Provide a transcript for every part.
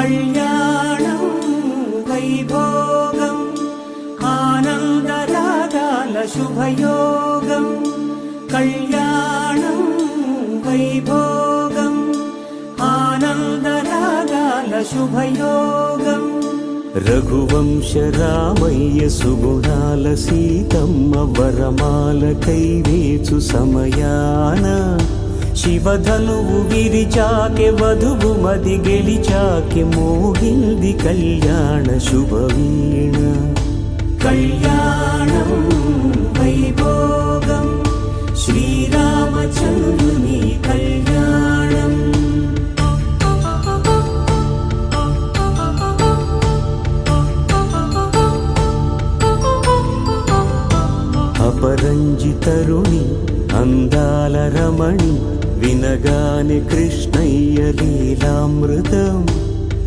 కళ్యాణం వైభోగం ఆనందరాగాల శుభయోగం కళ్యాణం వైభోగం ఆనందరాగాల శుభయోగం రఘువంశ రామయ్య సుగుణాల సీతమ్మ వరమాల కైవేచు సమయాన శివధనువు విరిచాకె వధువు మది గెలిచాకె మోగింది కళ్యాణ శుభవీణ కళ్యాణం వైభోగం శ్రీరామచంద్రుని కళ్యాణం అపరంజి తరుణి అందాల రమణి వినగానే కృష్ణయ్య లీలామృతం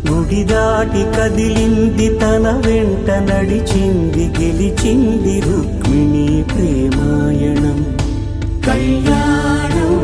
గుడి దాటి కదిలింది తన వెంట నడిచింది గెలిచింది రుక్మిణి ప్రేమాయణం కళ్యాణం